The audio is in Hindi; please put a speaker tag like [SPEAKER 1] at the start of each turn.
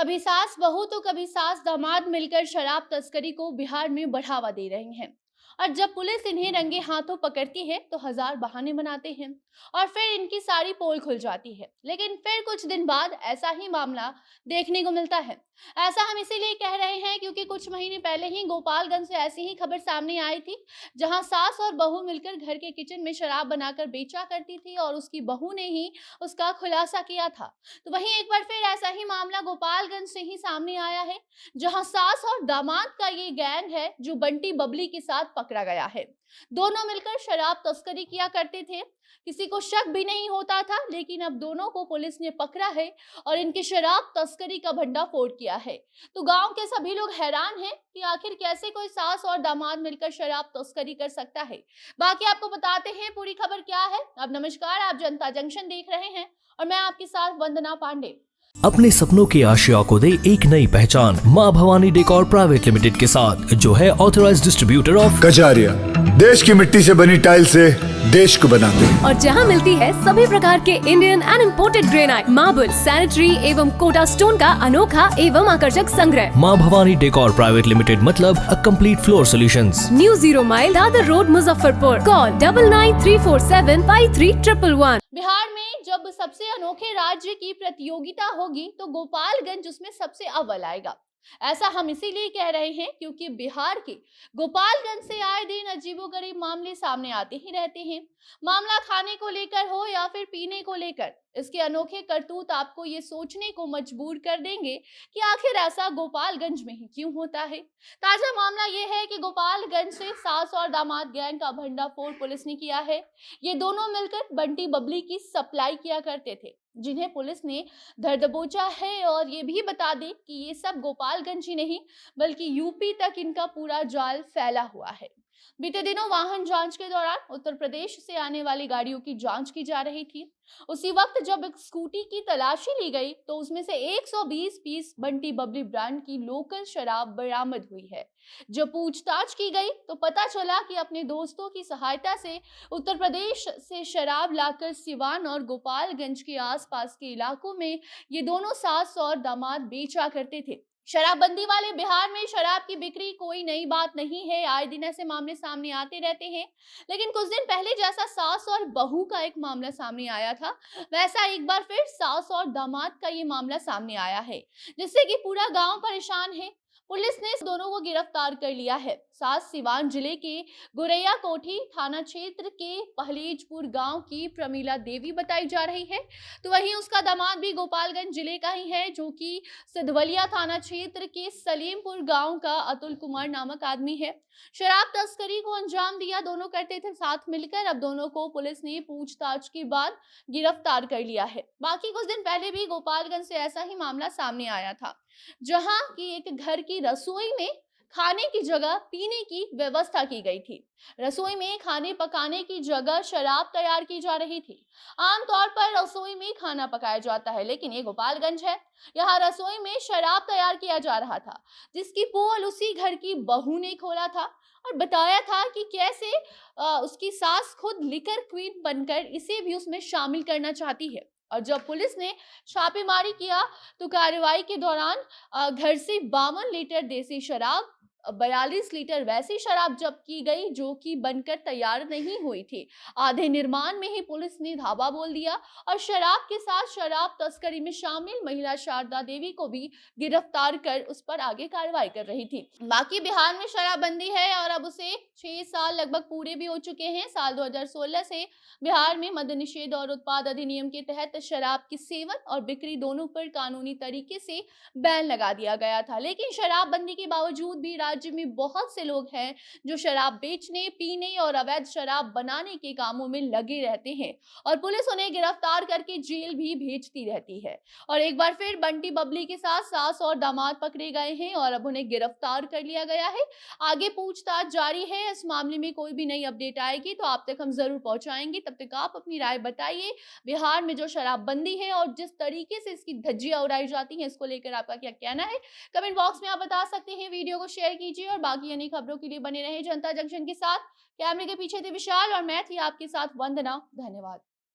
[SPEAKER 1] कभी सास बहू तो कभी सास दामाद मिलकर शराब तस्करी को बिहार में बढ़ावा दे रहे हैं। और जब पुलिस इन्हें रंगे हाथों पकड़ती है तो हजार बहाने बनाते हैं और फिर इनकी सारी पोल खुल जाती है। लेकिन फिर कुछ दिन बाद ऐसा ही मामला देखने को मिलता है। ऐसा हम इसीलिए कह रहे हैं क्योंकि कुछ महीने पहले ही गोपालगंज से ऐसी ही खबर सामने आई थी, जहां सास और बहू मिलकर घर के किचन में शराब बनाकर बेचा करती थी और उसकी बहू ने ही उसका खुलासा किया था। तो वहीं एक बार फिर ऐसा ही मामला गोपालगंज से ही सामने आया है, जहां सास और दामाद का ये गैंग है जो बंटी बबली के साथ पकड़ा गया है। दोनों मिलकर शराब तस्करी किया करते थे। किसी को शक भी नहीं होता था, लेकिन अब दोनों को पुलिस ने पकड़ा है और इनकी शराब तस्करी का भंडाफोड़ किया है। तो गांव के सभी लोग हैरान हैं कि आखिर कैसे कोई सास और दामाद मिलकर शराब तस्करी कर सकता है। बाकी आपको बताते हैं पूरी खबर क्या है। अब नमस्कार, आप जनता जंक्शन देख रहे हैं और मैं आपके साथ वंदना पांडे।
[SPEAKER 2] अपने सपनों की आशिया को दे एक नई पहचान माँ भवानी डेकोर प्राइवेट लिमिटेड के साथ, जो है ऑथराइज्ड डिस्ट्रीब्यूटर ऑफ
[SPEAKER 3] कजारिया। देश की मिट्टी से बनी टाइल से देश को बनाते हैं।
[SPEAKER 4] और जहां मिलती है सभी प्रकार के Indian and imported granite, marble, sanitary एवं कोटा स्टोन का अनोखा एवं आकर्षक संग्रह।
[SPEAKER 2] माँ भवानी डेकोर प्राइवेट लिमिटेड मतलब a complete floor solutions.
[SPEAKER 4] New 0 mile Dadar road, Muzaffarpur. Call 9934753111।
[SPEAKER 1] Bihar में जब सबसे अनोखे राज्य की प्रतियोगिता होगी तो गोपालगंज उसमें सबसे अव्वल आएगा। ऐसा हम इसीलिए कह रहे हैं क्योंकि बिहार के गोपालगंज से आए दिन अजीबोगरीब मामले सामने आते ही रहते हैं। मामला खाने को लेकर हो या फिर पीने को लेकर, इसके अनोखे करतूत आपको ये सोचने को मजबूर कर देंगे कि आखिर ऐसा गोपालगंज में ही क्यों होता है। ताजा मामला ये है कि गोपालगंज से सास और दामाद गैंग का भंडाफोड़ पुलिस ने किया है। ये दोनों मिलकर बंटी बबली की सप्लाई किया करते थे, जिन्हें पुलिस ने धर दबोचा है। और ये भी बता दें कि ये सब गोपालगंज ही नहीं बल्कि यूपी तक इनका पूरा जाल फैला हुआ है। बीते दिनों वाहन जांच के दौरान उत्तर प्रदेश से आने वाली गाड़ियों की जांच की जा रही थी। उसी वक्त जब एक स्कूटी की तलाशी ली गई तो उसमें से 120 पीस बंटी बबली ब्रांड की लोकल शराब बरामद हुई है। जब पूछताछ की गई तो पता चला कि अपने दोस्तों की सहायता से उत्तर प्रदेश से शराब लाकर सिवान और गोपालगंज के आसपास के इलाकों में ये दोनों सास और दामाद बेचा करते थे। शराबबंदी वाले बिहार में शराब की बिक्री कोई नई बात नहीं है, आए दिन ऐसे मामले सामने आते रहते हैं। लेकिन कुछ दिन पहले जैसा सास और बहू का एक मामला सामने आया था, वैसा एक बार फिर सास और दामाद का ये मामला सामने आया है, जिससे कि पूरा गांव परेशान है। पुलिस ने इस दोनों को गिरफ्तार कर लिया है। सास सिवान जिले के गुरैया कोठी थाना क्षेत्र के पहलेजपुर गांव की प्रमीला देवी बताई जा रही है, तो वहीं उसका दामाद भी गोपालगंज जिले का ही है, जो कि सिद्धवलिया थाना क्षेत्र के सलीमपुर गांव का अतुल कुमार नामक आदमी है। शराब तस्करी को अंजाम दिया दोनों करते थे साथ मिलकर। अब दोनों को पुलिस ने पूछताछ के बाद गिरफ्तार कर लिया है। बाकी कुछ दिन पहले भी गोपालगंज से ऐसा ही मामला सामने आया था, जहां की एक घर की रसोई में खाने की जगह पीने की व्यवस्था की गई थी। रसोई में खाने पकाने की जगह शराब तैयार की जा रही थी। आमतौर पर रसोई में खाना पकाया जाता है, लेकिन ये गोपालगंज है, यहाँ रसोई में शराब तैयार किया जा रहा था, जिसकी पोल उसी घर की बहू ने खोला था और बताया था कि कैसे उसकी सास खुद लिकर क्वीन बनकर इसे भी उसमें शामिल करना चाहती है। और जब पुलिस ने छापेमारी किया तो कार्रवाई के दौरान घर से 52 लीटर देसी शराब, 42 लीटर वैसी शराब जब्त की गई जो कि बनकर तैयार नहीं हुई थी। आधे निर्माण में ही पुलिस ने धावा बोल दिया और शराब के साथ शराब तस्करी में शामिल महिला शारदा देवी को भी गिरफ्तार कर उस पर आगे कार्रवाई कर रही थी। बाकी बिहार में शराबबंदी है और अब उसे 6 साल लगभग पूरे भी हो चुके हैं। साल 2016 से बिहार में मद्य निषेध और उत्पाद अधिनियम के तहत शराब की सेवन और बिक्री दोनों पर कानूनी तरीके से बैन लगा दिया गया था। लेकिन शराबबंदी के बावजूद भी राज्य में बहुत से लोग हैं जो शराब बेचने, पीने और अवैध शराब बनाने के कामों में लगे रहते हैं और पुलिस उन्हें गिरफ्तार करके जेल भी भेजती रहती है। और एक बार फिर बंटी बबली के साथ सास और दामाद पकड़े गए हैं और अब उन्हें गिरफ्तार कर लिया गया है। आगे पूछताछ जारी है। इस मामले में कोई भी नई अपडेट आएगी तो आप तक हम जरूर पहुंचाएंगे। तब तक आप अपनी राय बताइए। बिहार में जो शराबबंदी है और जिस तरीके से इसकी धज्जियां उड़ाई जाती हैं, इसको लेकर आपका क्या कहना है, कमेंट बॉक्स में आप बता सकते हैं। वीडियो को शेयर कीजिए और बाकी अन्य खबरों के लिए बने रहे जनता जंक्शन के साथ। कैमरे के पीछे थे विशाल और मैं थी आपके साथ वंदना। धन्यवाद।